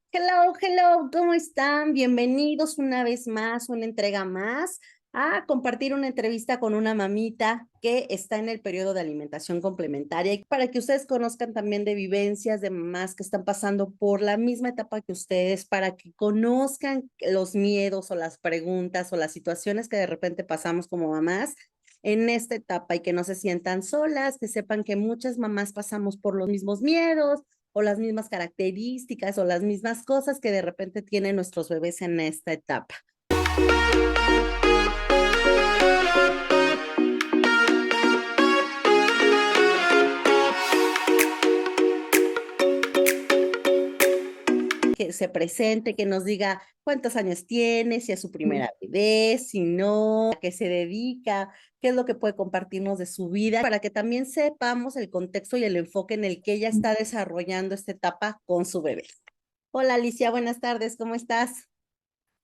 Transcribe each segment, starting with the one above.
Hello, hello, ¿cómo están? Bienvenidos una vez más, una entrega más, a compartir una entrevista con una mamita que está en el periodo de alimentación complementaria y para que ustedes conozcan también de vivencias de mamás que están pasando por la misma etapa que ustedes, para que conozcan los miedos o las preguntas o las situaciones que de repente pasamos como mamás en esta etapa y que no se sientan solas, que sepan que muchas mamás pasamos por los mismos miedos o las mismas características o las mismas cosas que de repente tienen nuestros bebés en esta etapa. Que se presente, que nos diga cuántos años tiene, si es su primera bebé, si no, a qué se dedica, qué es lo que puede compartirnos de su vida, para que también sepamos el contexto y el enfoque en el que ella está desarrollando esta etapa con su bebé. Hola Alicia, buenas tardes, ¿cómo estás?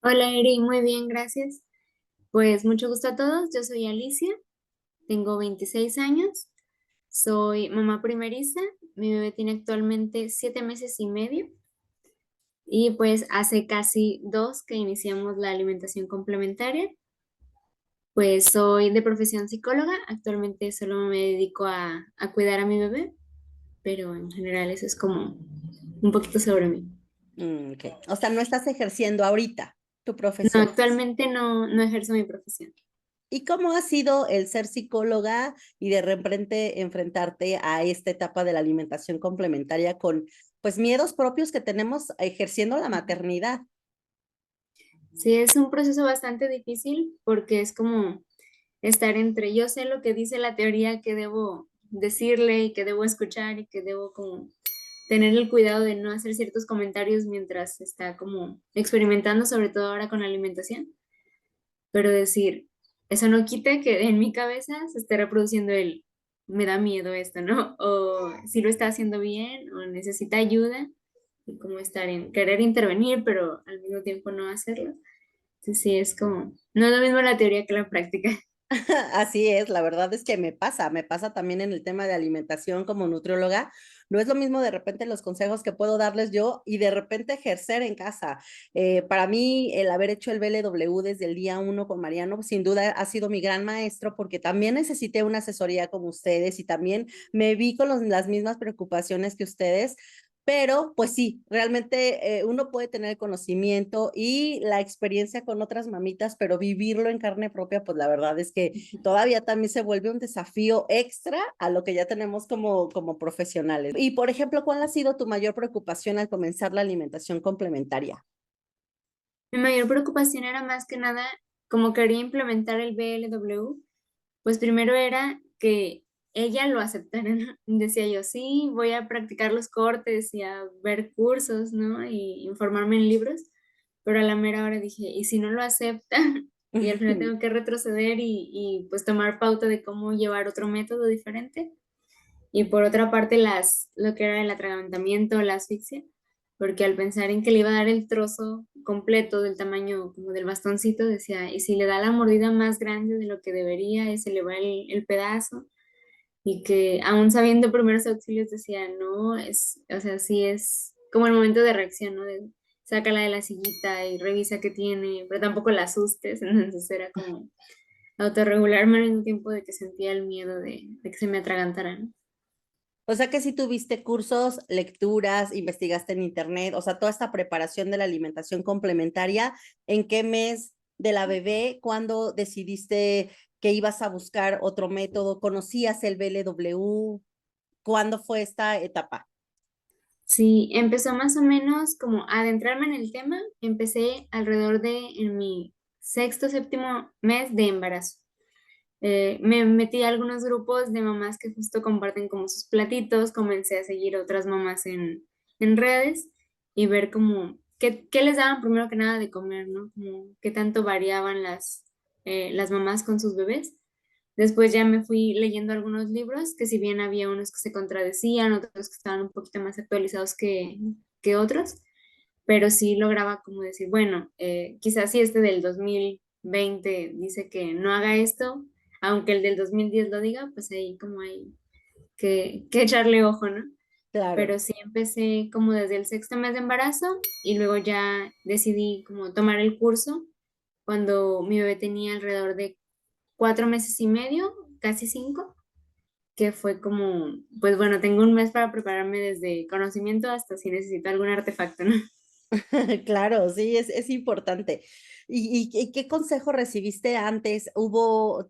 Hola Eri, muy bien, gracias. Pues mucho gusto a todos, yo soy Alicia, tengo 26 años, soy mamá primeriza, mi bebé tiene actualmente 7 meses y medio y pues hace casi dos que iniciamos la alimentación complementaria. Pues soy de profesión psicóloga, actualmente solo me dedico a cuidar a mi bebé, pero en general eso es como un poquito sobre mí. Ok. O sea, no estás ejerciendo ahorita tu No, profesión. actualmente no ejerzo mi profesión. ¿Y cómo ha sido el ser psicóloga y de repente enfrentarte a esta etapa de la alimentación complementaria con, pues, miedos propios que tenemos ejerciendo la maternidad? Sí, es un proceso bastante difícil porque es como estar entre yo sé lo que dice la teoría que debo decirle y que debo escuchar y que debo como tener el cuidado de no hacer ciertos comentarios mientras está como experimentando, sobre todo ahora con la alimentación, pero decir, eso no quita que en mi cabeza se esté reproduciendo el me da miedo esto, ¿no? O si lo está haciendo bien o necesita ayuda y como estar en querer intervenir, pero al mismo tiempo no hacerlo. Entonces sí, es como, no es lo mismo la teoría que la práctica. Así es, la verdad es que me pasa también en el tema de alimentación como nutrióloga. No es lo mismo de repente los consejos que puedo darles yo y de repente ejercer en casa. Para mí, el haber hecho el BLW desde el día uno con Mariano, sin duda ha sido mi gran maestro porque también necesité una asesoría como ustedes y también me vi con las mismas preocupaciones que ustedes. Pero, pues sí, realmente uno puede tener el conocimiento y la experiencia con otras mamitas, pero vivirlo en carne propia, pues la verdad es que todavía también se vuelve un desafío extra a lo que ya tenemos como profesionales. Y, por ejemplo, ¿cuál ha sido tu mayor preocupación al comenzar la alimentación complementaria? Mi mayor preocupación era más que nada, como quería implementar el BLW, pues primero era que ella lo aceptara, ¿no? Decía yo, sí, voy a practicar los cortes y a ver cursos, ¿no? Y informarme en libros, pero a la mera hora dije, ¿y si no lo acepta? Y al final tengo que retroceder y pues tomar pauta de cómo llevar otro método diferente. Y por otra parte, lo que era el atragantamiento, la asfixia, porque al pensar en que le iba a dar el trozo completo del tamaño como del bastoncito, decía, y si le da la mordida más grande de lo que debería, y se le va el pedazo, y que aún sabiendo primeros auxilios decía, no, o sea, sí es como el momento de reacción, ¿no? De, sácala de la sillita y revisa qué tiene, pero tampoco la asustes, entonces era como autorregularme al mismo tiempo de que sentía el miedo de que se me atragantara, ¿no? O sea que si tuviste cursos, lecturas, investigaste en internet, o sea, toda esta preparación de la alimentación complementaria, ¿en qué mes de la bebé, cuándo decidiste que ibas a buscar otro método? ¿Conocías el BLW? ¿Cuándo fue esta etapa? Sí, empezó más o menos como a adentrarme en el tema. Empecé alrededor de en mi sexto, séptimo mes de embarazo. Me metí a algunos grupos de mamás que justo comparten como sus platitos. Comencé a seguir otras mamás en redes y ver como qué les daban primero que nada de comer, ¿no? Como qué tanto variaban las mamás con sus bebés. Después ya me fui leyendo algunos libros, que si bien había unos que se contradecían, otros que estaban un poquito más actualizados que otros, pero sí lograba como decir, bueno, quizás si este del 2020 dice que no haga esto, aunque el del 2010 lo diga, pues ahí como hay que echarle ojo, ¿no? Claro. pero sí empecé como desde el sexto mes de embarazo y luego ya decidí como tomar el curso cuando mi bebé tenía alrededor de 4 meses y medio, casi 5, que fue como, pues bueno, tengo un mes para prepararme desde conocimiento hasta si necesito algún artefacto, ¿no? Claro, sí, es importante. ¿Y qué consejo recibiste antes?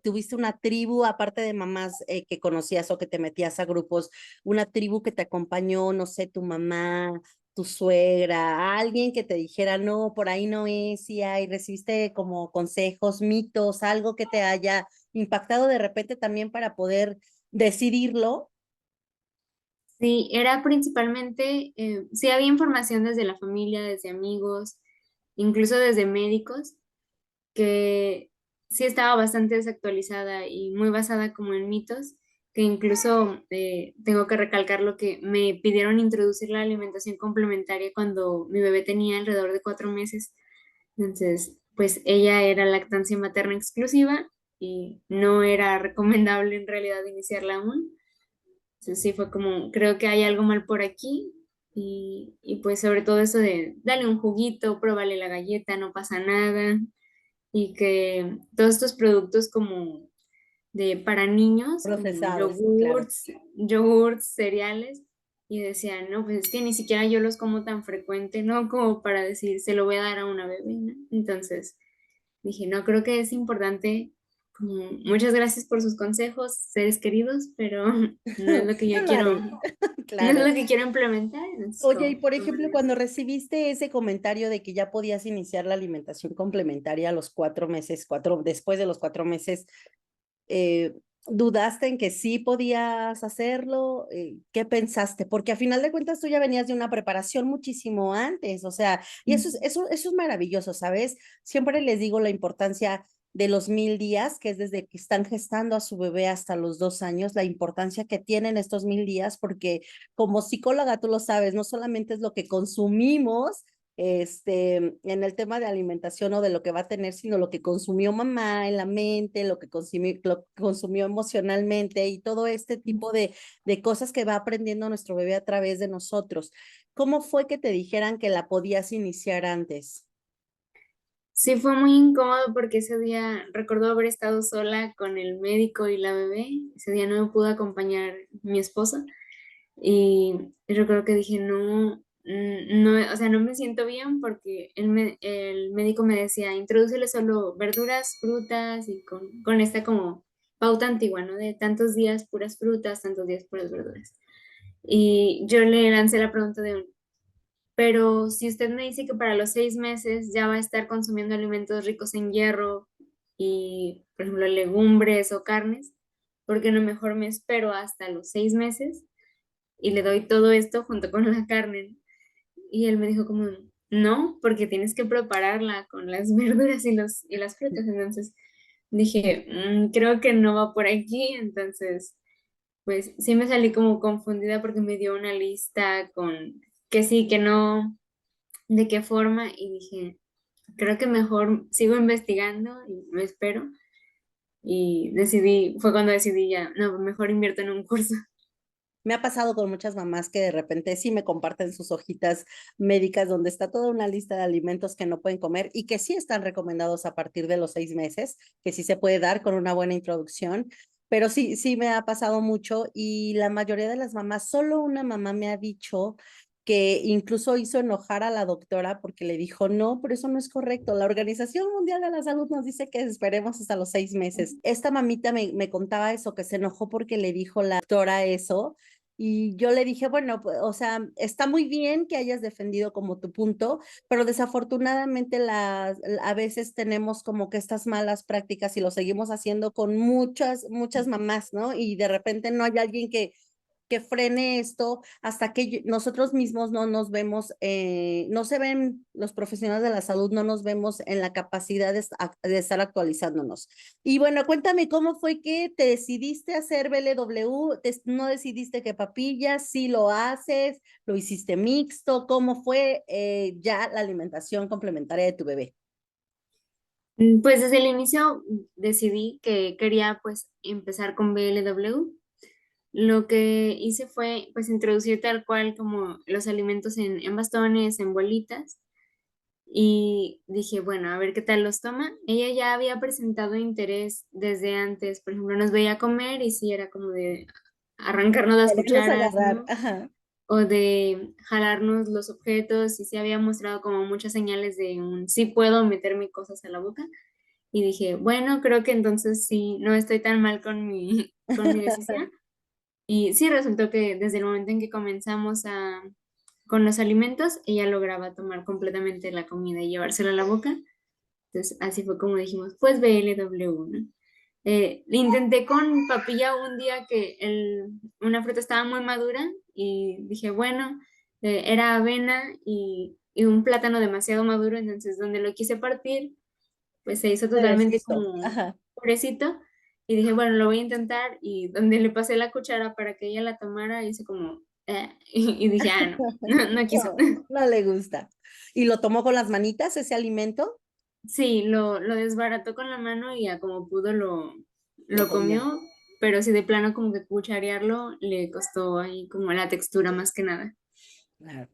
Tuviste una tribu, aparte de mamás que conocías o que te metías a grupos, una tribu que te acompañó, no sé, tu mamá, tu suegra, alguien que te dijera, no, por ahí no es, y hay, recibiste como consejos, mitos, algo que te haya impactado de repente también para poder decidirlo? Sí, era principalmente, sí había información desde la familia, desde amigos, incluso desde médicos, que sí estaba bastante desactualizada y muy basada como en mitos, que incluso tengo que recalcar lo que me pidieron introducir la alimentación complementaria cuando mi bebé tenía alrededor de 4 meses. Entonces, pues ella era lactancia materna exclusiva y no era recomendable en realidad iniciarla aún. Entonces sí fue como, creo que hay algo mal por aquí y pues sobre todo eso de dale un juguito, pruébale la galleta, no pasa nada y que todos estos productos como de para niños, como Procesados, claro. yogurts, cereales, y decían, no, pues es que ni siquiera yo los como tan frecuente, ¿no? Como para decir, se lo voy a dar a una bebé, ¿no? Entonces dije, no, creo que es importante, como, muchas gracias por sus consejos, seres queridos, pero no es lo que No yo lo quiero, haré, no es claro. lo que quiero implementar, entonces Oye, y como, por "Bueno, ejemplo, cuando recibiste ese comentario de que ya podías iniciar la alimentación complementaria a los 4 meses, después de los 4 meses, eh, ¿dudaste en que sí podías hacerlo? ¿Qué pensaste? Porque a final de cuentas tú ya venías de una preparación muchísimo antes, o sea, y eso es maravilloso, ¿sabes? Siempre les digo la importancia de los 1000 días, que es desde que están gestando a su bebé hasta los 2 años, la importancia que tienen estos 1000 días, porque como psicóloga tú lo sabes, no solamente es lo que consumimos, en el tema de alimentación o de lo que va a tener, sino lo que consumió mamá en la mente, lo que consumió emocionalmente y todo este tipo de cosas que va aprendiendo nuestro bebé a través de nosotros. ¿Cómo fue que te dijeran que la podías iniciar antes? sí fue muy incómodo porque ese día recuerdo haber estado sola con el médico y la bebé. Ese día no me pudo acompañar mi esposo y recuerdo que dije, no, no, o sea, no me siento bien porque el médico me decía, introdúcele solo verduras, frutas y con esta como pauta antigua, ¿no? De tantos días puras frutas, tantos días puras verduras. Y yo le lancé la pregunta de, pero si usted me dice que para los 6 meses ya va a estar consumiendo alimentos ricos en hierro y, por ejemplo, legumbres o carnes, ¿por qué no mejor me espero hasta los 6 meses y le doy todo esto junto con la carne? Y él me dijo como, no, porque tienes que prepararla con las verduras y las frutas. Entonces dije, creo que no va por aquí. Entonces, pues sí me salí como confundida porque me dio una lista con que sí, que no de qué forma y dije, creo que mejor sigo investigando y me espero. Y decidí, fue cuando decidí ya, no, mejor invierto en un curso. Me ha pasado con muchas mamás que de repente sí me comparten sus hojitas médicas donde está toda una lista de alimentos que no pueden comer y que sí están recomendados a partir de los 6 meses, que sí se puede dar con una buena introducción. Pero sí, sí me ha pasado mucho y la mayoría de las mamás, solo una mamá me ha dicho que incluso hizo enojar a la doctora porque le dijo, no, pero eso no es correcto. La Organización Mundial de la Salud nos dice que esperemos hasta los 6 meses. Esta mamita me contaba eso, que se enojó porque le dijo la doctora eso y yo le dije, bueno, pues, o sea, está muy bien que hayas defendido como tu punto, pero desafortunadamente a veces tenemos como que estas malas prácticas y lo seguimos haciendo con muchas, muchas mamás, ¿no? Y de repente no hay alguien que frene esto hasta que nosotros mismos no nos vemos, no se ven los profesionales de la salud, no nos vemos en la capacidad de estar actualizándonos. Y bueno, cuéntame cómo fue que te decidiste hacer BLW, no decidiste que papillas, sí lo haces, lo hiciste mixto, cómo fue ya la alimentación complementaria de tu bebé. Pues desde el inicio decidí que quería pues empezar con BLW lo que hice fue pues introducir tal cual como los alimentos en bastones, en bolitas. Y dije, bueno, a ver qué tal los toma. Ella ya había presentado interés desde antes, por ejemplo, nos veía comer y sí era como de arrancarnos las Quererlos cucharas, agarrar, ¿no? ajá. O de jalarnos los objetos y sí había mostrado como muchas señales de un sí puedo meterme cosas a la boca. Y dije, bueno, creo que entonces sí, no estoy tan mal con con mi decisión. Y sí resultó que desde el momento en que comenzamos con los alimentos, ella lograba tomar completamente la comida y llevársela a la boca. Entonces, así fue como dijimos, pues BLW, ¿no? Intenté con papilla un día que una fruta estaba muy madura y dije, bueno, era avena y un plátano demasiado maduro, entonces donde lo quise partir, pues se hizo Se totalmente deshizo, como ajá. purecito y dije, bueno, lo voy a intentar y donde le pasé la cuchara para que ella la tomara, hice como, y dije, ah, no, no quiso. No, no le gusta. ¿Y lo tomó con las manitas ese alimento? Sí, lo desbarató con la mano y ya como pudo Lo lo comió. comió, pero sí de plano como que cucharearlo le costó ahí como la textura más que nada. Claro.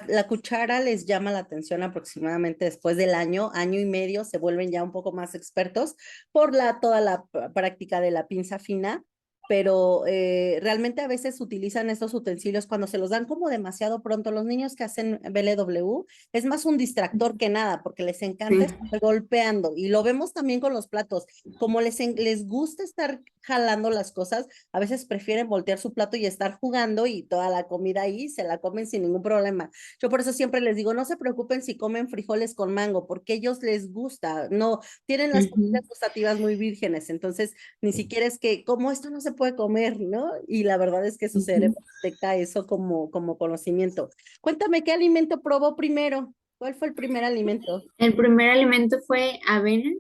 La cuchara les llama la atención aproximadamente después del año, año y medio, se vuelven ya un poco más expertos por toda la práctica de la pinza fina, pero realmente a veces utilizan estos utensilios cuando se los dan como demasiado pronto. Los niños que hacen BLW es más un distractor que nada, porque les encanta Sí. estar golpeando y lo vemos también con los platos, como les gusta estar jalando las cosas, a veces prefieren voltear su plato y estar jugando y toda la comida ahí se la comen sin ningún problema. Yo por eso siempre les digo, no se preocupen si comen frijoles con mango, porque a ellos les gusta, no, tienen las Ujú, papilas gustativas muy vírgenes, entonces ni siquiera es que, como esto no se puede comer, ¿no? Y la verdad es que su ujú. cerebro detecta eso como conocimiento. Cuéntame, ¿qué alimento probó primero? ¿Cuál fue el primer alimento? El primer alimento fue avena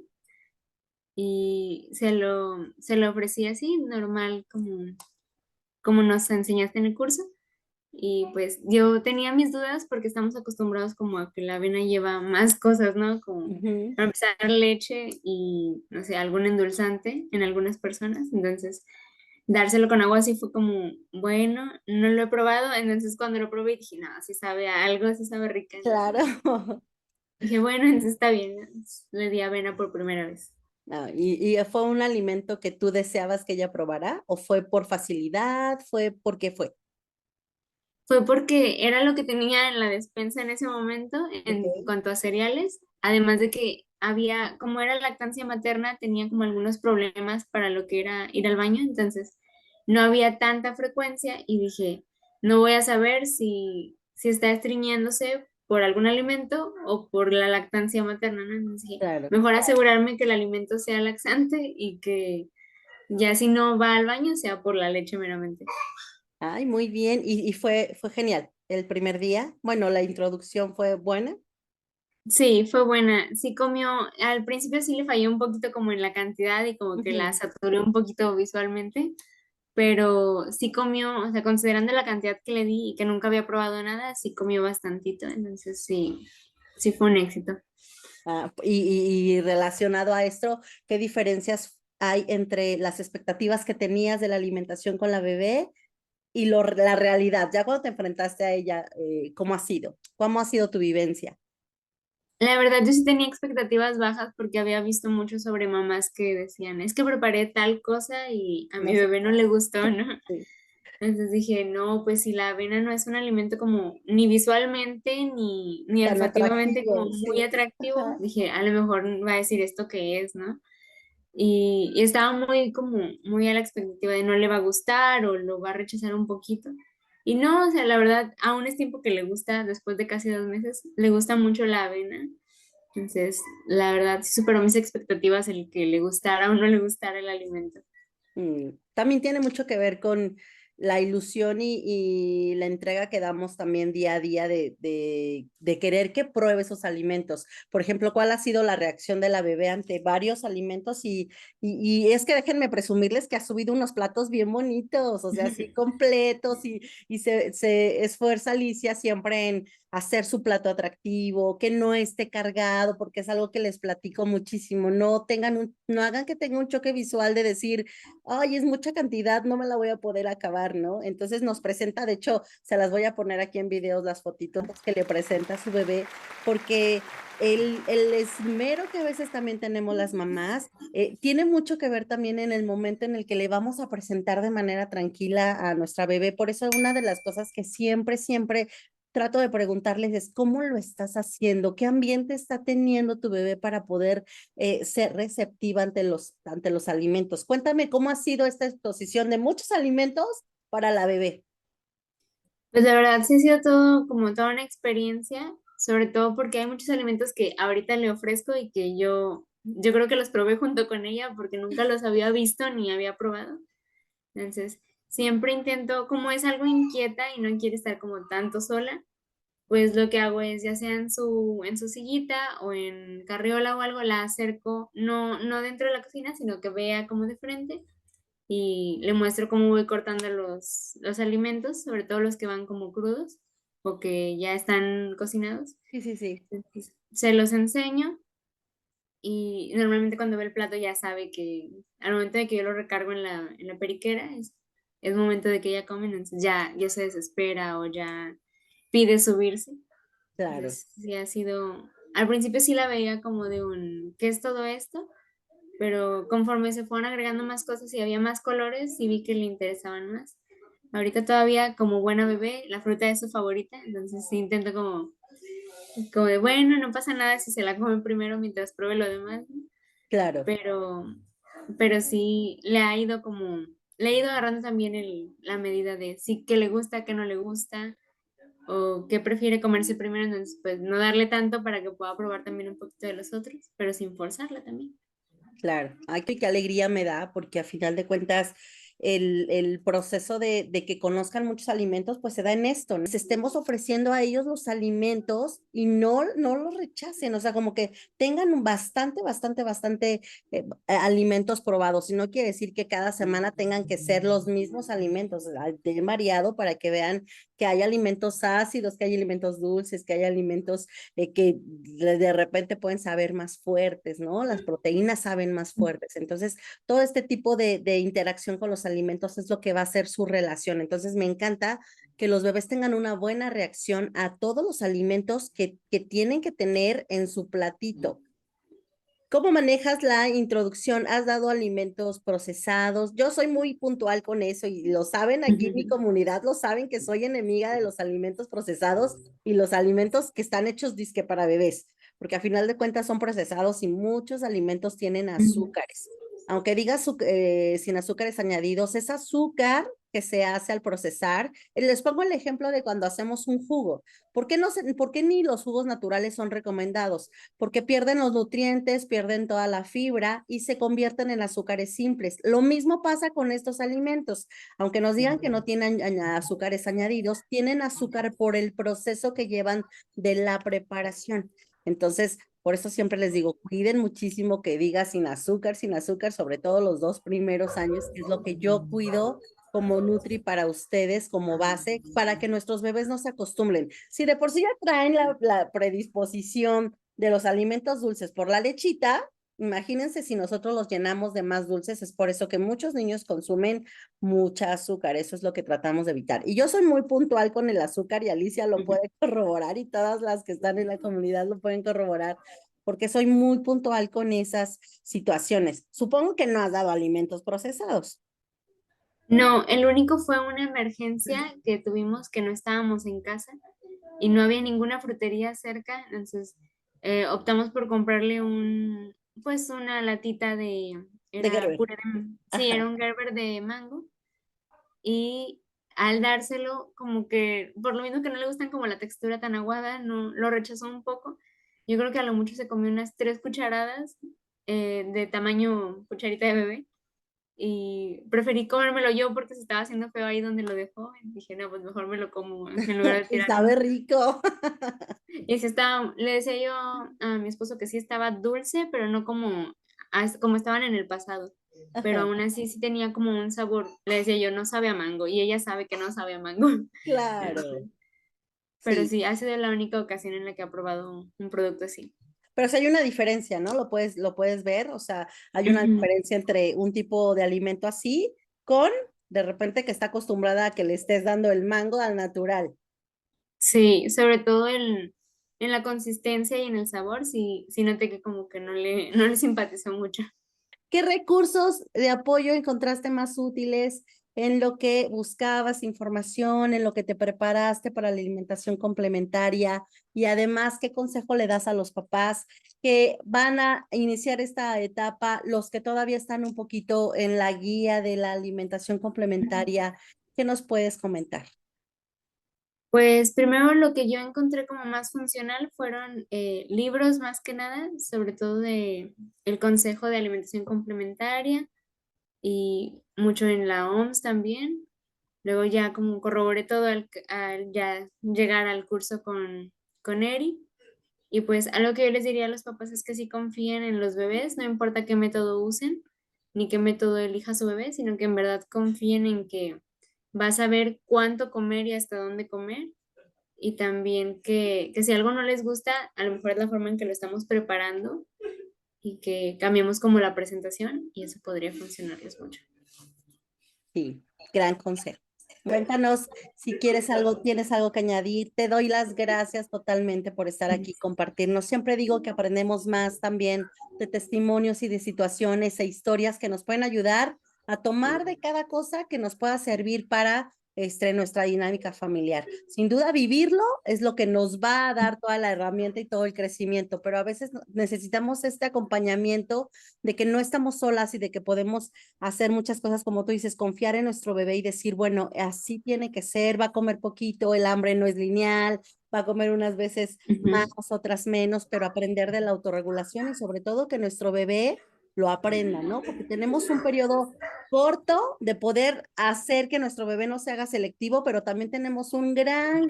y se lo ofrecí así, normal, como nos enseñaste en el curso. Y pues yo tenía mis dudas porque estamos acostumbrados como a que la avena lleva más cosas, ¿no? Como Ujú. para empezar leche y, no sé, algún endulzante en algunas personas. Entonces, dárselo con agua así fue como, bueno, no lo he probado. Entonces, cuando lo probé dije, no, si sabe a algo, si sabe rica. Claro. Entonces, dije, bueno, entonces está bien. Entonces, le di avena por primera vez. Ah, ¿y fue un alimento que tú deseabas que ella probara? ¿O fue por facilidad? ¿Fue porque fue? Fue porque era lo que tenía en la despensa en ese momento en Ok. cuanto a cereales, además de que había, como era lactancia materna, tenía como algunos problemas para lo que era ir al baño, entonces no había tanta frecuencia y dije, no voy a saber si está estreñiéndose por algún alimento o por la lactancia materna, ¿no? Entonces dije, Claro. mejor asegurarme que el alimento sea laxante y que ya si no va al baño sea por la leche meramente. Ay, muy bien. Y fue genial el primer día. Bueno, la introducción fue buena. Sí, fue buena. Sí comió, al principio sí le falló un poquito como en la cantidad y como que la Ujú. saturé un poquito visualmente, pero sí comió, o sea, considerando la cantidad que le di y que nunca había probado nada, sí comió bastantito, entonces sí, sí fue un éxito. Ah, y relacionado a esto, ¿qué diferencias hay entre las expectativas que tenías de la alimentación con la bebé y la realidad? Ya cuando te enfrentaste a ella, ¿cómo ha sido? ¿Cómo ha sido tu vivencia? La verdad, yo sí tenía expectativas bajas porque había visto mucho sobre mamás que decían, es que preparé tal cosa y a No mi sé. bebé no le gustó, ¿no? Sí. Entonces dije, no, pues si la avena no es un alimento como ni visualmente ni Tan olfativamente como atractivo, muy sí. atractivo, Ajá. dije, a lo mejor va a decir esto que es, ¿no? Y estaba muy como muy a la expectativa de no le va a gustar o lo va a rechazar un poquito. Y no, o sea, la verdad, aún es tiempo que le gusta, después de casi 2 meses, le gusta mucho la avena. Entonces, la verdad, sí superó mis expectativas el que le gustara o no le gustara el alimento. También tiene mucho que ver con la ilusión y la entrega que damos también día a día de querer que pruebe esos alimentos. Por ejemplo, ¿cuál ha sido la reacción de la bebé ante varios alimentos? Y es que déjenme presumirles que ha subido unos platos bien bonitos, o sea, así completos y se esfuerza Alicia siempre en hacer su plato atractivo, que no esté cargado, porque es algo que les platico muchísimo. No hagan que tenga un choque visual de decir, ay, es mucha cantidad, no me la voy a poder acabar, ¿no? Entonces nos presenta, de hecho, se las voy a poner aquí en videos, las fotitos que le presenta a su bebé, porque el esmero que a veces también tenemos las mamás tiene mucho que ver también en el momento en el que le vamos a presentar de manera tranquila a nuestra bebé. Por eso una de las cosas que siempre trato de preguntarles es cómo lo estás haciendo, qué ambiente está teniendo tu bebé para poder ser receptiva ante los alimentos. Cuéntame cómo ha sido esta exposición de muchos alimentos para la bebé. Pues la verdad sí ha sido todo como toda una experiencia, sobre todo porque hay muchos alimentos que ahorita le ofrezco y que yo creo que los probé junto con ella porque nunca los había visto ni había probado. Entonces, siempre intento, como es algo inquieta y no quiere estar como tanto sola, pues lo que hago es, ya sea en su sillita o en carriola o algo, la acerco, no dentro de la cocina, sino que vea como de frente y le muestro cómo voy cortando los alimentos, sobre todo los que van como crudos o que ya están cocinados. Sí, sí, sí. Entonces, se los enseño y normalmente cuando ve el plato ya sabe que al momento de que yo lo recargo en la periquera es momento de que ella come, entonces ya se desespera o ya pide subirse. Claro, Entonces sí ha sido, al principio sí la veía como de ¿qué es todo esto? Pero conforme se fueron agregando más cosas y había más colores, sí vi que le interesaban más. Ahorita todavía como buena bebé, la fruta es su favorita, entonces sí intento como de, bueno, no pasa nada si se la come primero mientras pruebe lo demás, ¿no? claro. Pero, pero sí le ha ido le he ido agarrando también la medida de sí que le gusta, que no le gusta, o qué prefiere comerse primero, entonces pues no darle tanto para que pueda probar también un poquito de los otros, pero sin forzarla también. Claro, ay, qué alegría me da, porque a final de cuentas el proceso de que conozcan muchos alimentos, pues se da en esto, ¿no? Les estemos ofreciendo a ellos los alimentos y no los rechacen, o sea, como que tengan un bastante alimentos probados, y no quiere decir que cada semana tengan que ser los mismos alimentos, de variado para que vean que hay alimentos ácidos, que hay alimentos dulces, que hay alimentos que de repente pueden saber más fuertes, ¿no? Las proteínas saben más fuertes. Entonces, todo este tipo de interacción con los alimentos es lo que va a ser su relación. Entonces, me encanta que los bebés tengan una buena reacción a todos los alimentos que tienen que tener en su platito. ¿Cómo manejas la introducción? ¿Has dado alimentos procesados? Yo soy muy puntual con eso y lo saben aquí en mi comunidad, lo saben que soy enemiga de los alimentos procesados y los alimentos que están hechos disque para bebés, porque a final de cuentas son procesados y muchos alimentos tienen azúcares. Aunque diga sin azúcares añadidos, es azúcar que se hace al procesar. Les pongo el ejemplo de cuando hacemos un jugo. ¿Por qué ni los jugos naturales son recomendados? Porque pierden los nutrientes, pierden toda la fibra y se convierten en azúcares simples. Lo mismo pasa con estos alimentos. Aunque nos digan que no tienen azúcares añadidos, tienen azúcar por el proceso que llevan de la preparación. Entonces, por eso siempre les digo, cuiden muchísimo que diga sin azúcar, sobre todo los 2 primeros años, que es lo que yo cuido como Nutri para ustedes, como base, para que nuestros bebés no se acostumbren. Si de por sí ya traen la predisposición de los alimentos dulces por la lechita, imagínense si nosotros los llenamos de más dulces, es por eso que muchos niños consumen mucha azúcar, eso es lo que tratamos de evitar. Y yo soy muy puntual con el azúcar y Alicia lo puede corroborar y todas las que están en la comunidad lo pueden corroborar, porque soy muy puntual con esas situaciones. Supongo que no has dado alimentos procesados. No, el único fue una emergencia que tuvimos que no estábamos en casa y no había ninguna frutería cerca, entonces optamos por comprarle pues una latita De era Gerber. puré sí, era Ajá. un Gerber de mango y al dárselo, como que por lo mismo que no le gustan como la textura tan aguada, no, lo rechazó un poco. Yo creo que a lo mucho se comió unas 3 cucharadas de tamaño cucharita de bebé y preferí comérmelo yo porque se estaba haciendo feo ahí donde lo dejó. Y dije, no, pues mejor me lo como en lugar de Y tirarlo. sabe rico. Y sí estaba, le decía yo a mi esposo que sí estaba dulce, pero no como estaban en el pasado. Pero Ajá. aún así sí tenía como un sabor. Le decía yo, no sabe a mango. Y ella sabe que no sabe a mango. Claro. Entonces, pero Sí, sí, ha sido la única ocasión en la que he probado un producto así. pero sí hay una diferencia, ¿no? Lo puedes ver, o sea, hay una Ujú. diferencia entre un tipo de alimento así con de repente que está acostumbrada a que le estés dando el mango al natural. Sí, sobre todo en la consistencia y en el sabor, sí, sí noté que como que no le simpatizó mucho. ¿Qué recursos de apoyo encontraste más útiles en lo que buscabas información, en lo que te preparaste para la alimentación complementaria? Y además, ¿qué consejo le das a los papás que van a iniciar esta etapa, los que todavía están un poquito en la guía de la alimentación complementaria? ¿Qué nos puedes comentar? Pues primero lo que yo encontré como más funcional fueron libros más que nada, sobre todo de el Consejo de Alimentación Complementaria y mucho en la OMS también. Luego ya como corroboré todo al ya llegar al curso con Eri. Y pues algo que yo les diría a los papás es que sí confíen en los bebés, no importa qué método usen, ni qué método elija su bebé, sino que en verdad confíen en que va a saber cuánto comer y hasta dónde comer. Y también que si algo no les gusta, a lo mejor es la forma en que lo estamos preparando y que cambiemos como la presentación y eso podría funcionarles mucho. Sí, gran consejo. Cuéntanos si quieres algo, tienes algo que añadir. Te doy las gracias totalmente por estar aquí, compartirnos. Siempre digo que aprendemos más también de testimonios y de situaciones e historias que nos pueden ayudar a tomar de cada cosa que nos pueda servir para nuestra dinámica familiar. Sin duda, vivirlo es lo que nos va a dar toda la herramienta y todo el crecimiento, pero a veces necesitamos este acompañamiento de que no estamos solas y de que podemos hacer muchas cosas, como tú dices, confiar en nuestro bebé y decir, bueno, así tiene que ser, va a comer poquito, el hambre no es lineal, va a comer unas veces más, Ujú. otras menos, pero aprender de la autorregulación y sobre todo que nuestro bebé lo aprenda, ¿no? Porque tenemos un periodo corto de poder hacer que nuestro bebé no se haga selectivo, pero también tenemos un gran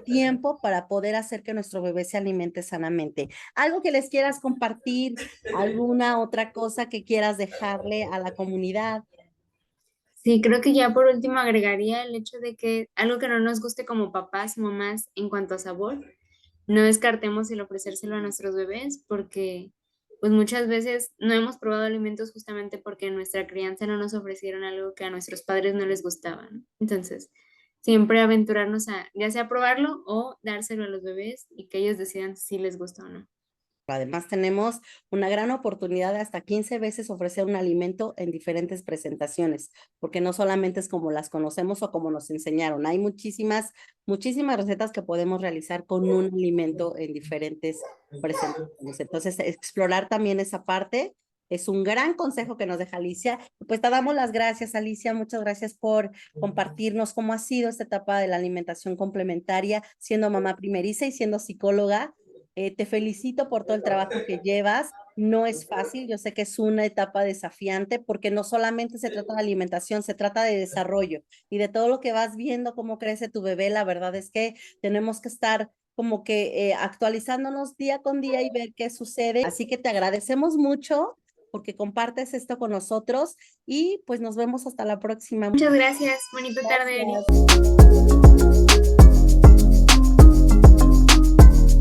tiempo para poder hacer que nuestro bebé se alimente sanamente. Algo que les quieras compartir, alguna otra cosa que quieras dejarle a la comunidad. Sí, creo que ya por último agregaría el hecho de que algo que no nos guste como papás, mamás en cuanto a sabor, no descartemos el ofrecérselo a nuestros bebés porque pues muchas veces no hemos probado alimentos justamente porque en nuestra crianza no nos ofrecieron algo que a nuestros padres no les gustaba, ¿no? Entonces, siempre aventurarnos a ya sea probarlo o dárselo a los bebés y que ellos decidan si les gusta o no. Además, tenemos una gran oportunidad de hasta 15 veces ofrecer un alimento en diferentes presentaciones, porque no solamente es como las conocemos o como nos enseñaron. Hay muchísimas recetas que podemos realizar con un alimento en diferentes presentaciones. Entonces, explorar también esa parte es un gran consejo que nos deja Alicia. Pues te damos las gracias, Alicia. Muchas gracias por compartirnos cómo ha sido esta etapa de la alimentación complementaria, siendo mamá primeriza y siendo psicóloga. Te felicito por todo el trabajo que llevas. No es fácil, yo sé que es una etapa desafiante porque no solamente se trata de alimentación, se trata de desarrollo y de todo lo que vas viendo, cómo crece tu bebé. La verdad es que tenemos que estar como que actualizándonos día con día y ver qué sucede. Así que te agradecemos mucho porque compartes esto con nosotros y pues nos vemos hasta la próxima. Muchas gracias, bonita tarde, Eri. Gracias.